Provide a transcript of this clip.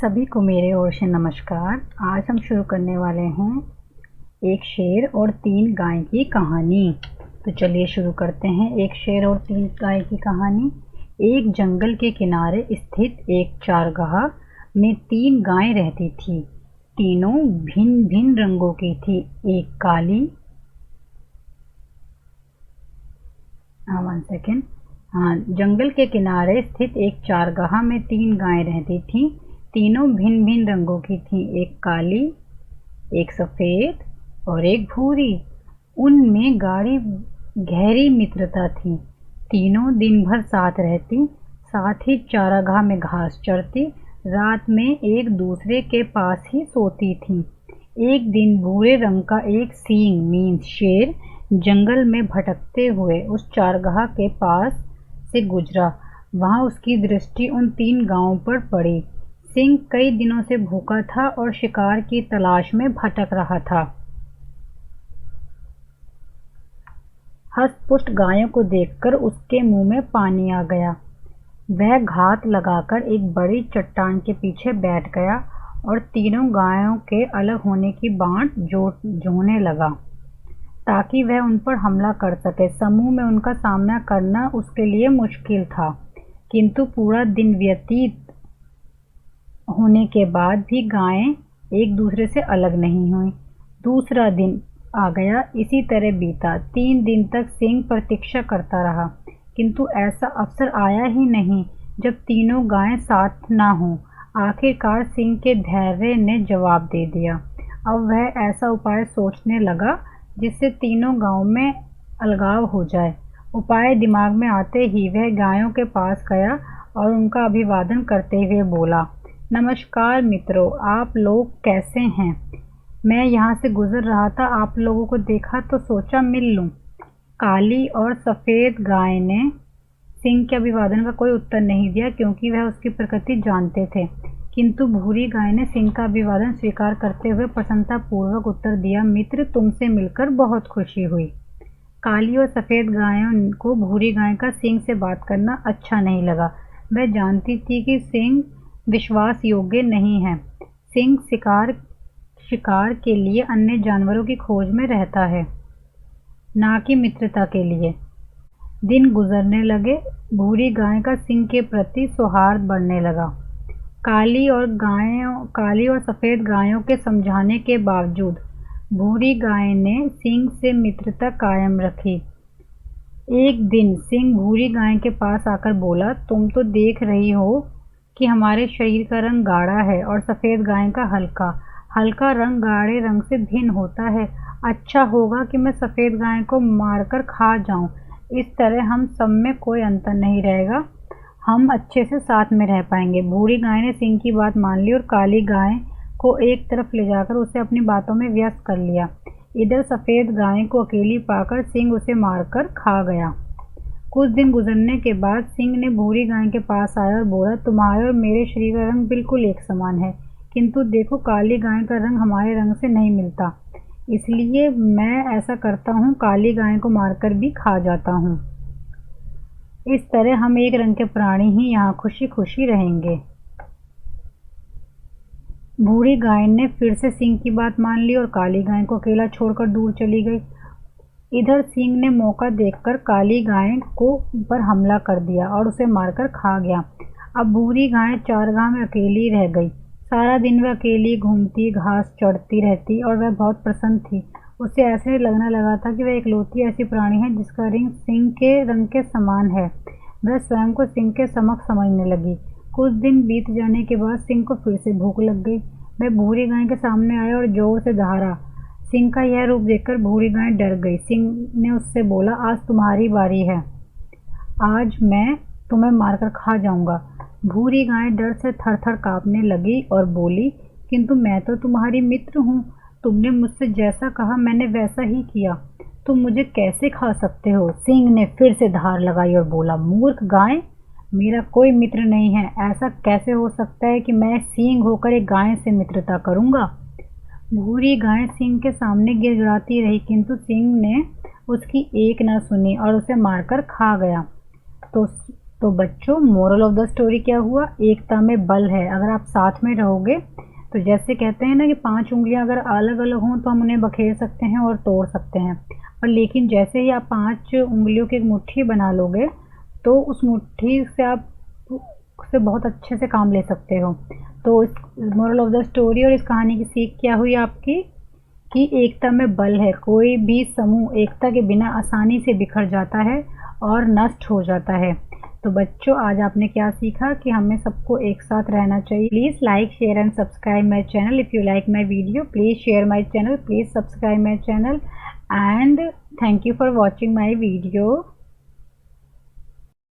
सभी को मेरे ओर से नमस्कार। आज हम शुरू करने वाले हैं एक शेर और 3 गाय की कहानी। तो चलिए शुरू करते हैं। एक शेर और 3 गाय की कहानी। एक जंगल के किनारे स्थित एक चारगाह में 3 गायें रहती थी। तीनों भिन्न भिन्न रंगों की थी। एक काली जंगल के किनारे स्थित एक चारगाह में 3 गायें रहती थीं। तीनों भिन्न भिन्न रंगों की थीं। एक काली, एक सफ़ेद और एक भूरी। उनमें गहरी मित्रता थी। तीनों दिन भर साथ रहती, साथ ही चारागाह में घास चरती, रात में एक दूसरे के पास ही सोती थीं। एक दिन भूरे रंग का एक सींग मीन्स शेर जंगल में भटकते हुए उस चारगाह के पास से गुजरा। वहाँ उसकी दृष्टि उन 3 गायों पर पड़ी। सिंह कई दिनों से भूखा था और शिकार की तलाश में भटक रहा था। हष्ट-पुष्ट गायों को देखकर उसके मुंह में पानी आ गया। वह घात लगाकर एक बड़ी चट्टान के पीछे बैठ गया और तीनों गायों के अलग होने की बाट जोहने लगा ताकि वह उन पर हमला कर सके। समूह में उनका सामना करना उसके लिए मुश्किल था, किंतु पूरा दिन व्यतीत होने के बाद भी गायें एक दूसरे से अलग नहीं हुईं। दूसरा दिन आ गया, इसी तरह बीता। 3 दिन तक सिंह प्रतीक्षा करता रहा, किंतु ऐसा अवसर आया ही नहीं जब तीनों गायें साथ न हों। आखिरकार सिंह के धैर्य ने जवाब दे दिया। अब वह ऐसा उपाय सोचने लगा जिससे तीनों गायों में अलगाव हो जाए। उपाय दिमाग में आते ही वह गायों के पास गया और उनका अभिवादन करते हुए बोला, नमस्कार मित्रों, आप लोग कैसे हैं? मैं यहाँ से गुजर रहा था, आप लोगों को देखा तो सोचा मिल लूँ। काली और सफ़ेद गाय ने सिंह के अभिवादन का कोई उत्तर नहीं दिया, क्योंकि वह उसकी प्रकृति जानते थे। किंतु भूरी गाय ने सिंह का अभिवादन स्वीकार करते हुए प्रसन्नतापूर्वक उत्तर दिया, मित्र, तुमसे मिलकर बहुत खुशी हुई। काली और सफ़ेद गायों को भूरी गाय का सिंह से बात करना अच्छा नहीं लगा। वह जानती थी कि सिंह विश्वास योग्य नहीं है। सिंह शिकार के लिए अन्य जानवरों की खोज में रहता है, ना कि मित्रता के लिए। दिन गुजरने लगे। भूरी गाय का सिंह के प्रति सौहार्द बढ़ने लगा। काली और सफ़ेद गायों के समझाने के बावजूद भूरी गाय ने सिंह से मित्रता कायम रखी। एक दिन सिंह भूरी गाय के पास आकर बोला, तुम तो देख रही हो कि हमारे शरीर का रंग गाढ़ा है और सफ़ेद गाय का हल्का रंग गाढ़े रंग से भिन्न होता है। अच्छा होगा कि मैं सफ़ेद गाय को मारकर खा जाऊं। इस तरह हम सब में कोई अंतर नहीं रहेगा, हम अच्छे से साथ में रह पाएंगे। भूरी गाय ने सिंह की बात मान ली और काली गाय को एक तरफ ले जाकर उसे अपनी बातों में व्यस्त कर लिया। इधर सफ़ेद गाय को अकेली पाकर सिंह उसे मारकर खा गया। कुछ दिन गुजरने के बाद सिंह ने भूरी गाय के पास आया और बोला, तुम्हारे और मेरे शरीर का रंग बिल्कुल एक समान है, किंतु देखो काली गाय का रंग हमारे रंग से नहीं मिलता, इसलिए मैं ऐसा करता हूँ, काली गाय को मारकर भी खा जाता हूँ। इस तरह हम एक रंग के प्राणी ही यहाँ खुशी खुशी रहेंगे। भूरी गाय ने फिर से सिंह की बात मान ली और काली गाय को अकेला छोड़कर दूर चली गई। इधर सिंह ने मौका देखकर काली गाय को पर हमला कर दिया और उसे मारकर खा गया। अब भूरी गाय चारगाह में अकेली रह गई। सारा दिन वह अकेली घूमती, घास चढ़ती रहती और वह बहुत प्रसन्न थी। उसे ऐसे लगने लगा था कि वह इकलौती ऐसी प्राणी है जिसका रंग सिंह के रंग के समान है। वह स्वयं को सिंह के समक्ष समझने लगी। कुछ दिन बीत जाने के बाद सिंह को फिर से भूख लग गई। वह भूरी गाय के सामने आया और जोर से दहाड़ा। सिंह का यह रूप देखकर भूरी गाय डर गई। सिंह ने उससे बोला, आज तुम्हारी बारी है, आज मैं तुम्हें मारकर खा जाऊंगा। भूरी गाय डर से थर-थर कांपने लगी और बोली, किंतु मैं तो तुम्हारी मित्र हूँ, तुमने मुझसे जैसा कहा मैंने वैसा ही किया, तुम मुझे कैसे खा सकते हो? सिंह ने फिर से धार लगाई और बोला, मूर्ख गाय, मेरा कोई मित्र नहीं है। ऐसा कैसे हो सकता है कि मैं सींग होकर एक गाय से मित्रता करूंगा? भूरी गाय सिंह के सामने गिड़गिड़ाती रही, किंतु सिंह ने उसकी एक न सुनी और उसे मारकर खा गया। तो बच्चों मोरल ऑफ द स्टोरी क्या हुआ, एकता में बल है। अगर आप साथ में रहोगे तो जैसे कहते हैं ना कि 5 उँगलियां अगर अलग अलग हों तो हम उन्हें बखेर सकते हैं और तोड़ सकते हैं, और लेकिन जैसे ही आप 5 उँगलियों की एक मुट्ठी बना लोगे तो उस मुट्ठी से आप से बहुत अच्छे से काम ले सकते हो। तो इस मोरल ऑफ द स्टोरी और इस कहानी की सीख क्या हुई आपकी कि एकता में बल है। कोई भी समूह एकता के बिना आसानी से बिखर जाता है और नष्ट हो जाता है। तो बच्चों आज आपने क्या सीखा कि हमें सबको एक साथ रहना चाहिए। Please like share and subscribe my channel. If you like my video please share my channel, please subscribe my channel, and thank you for watching my video.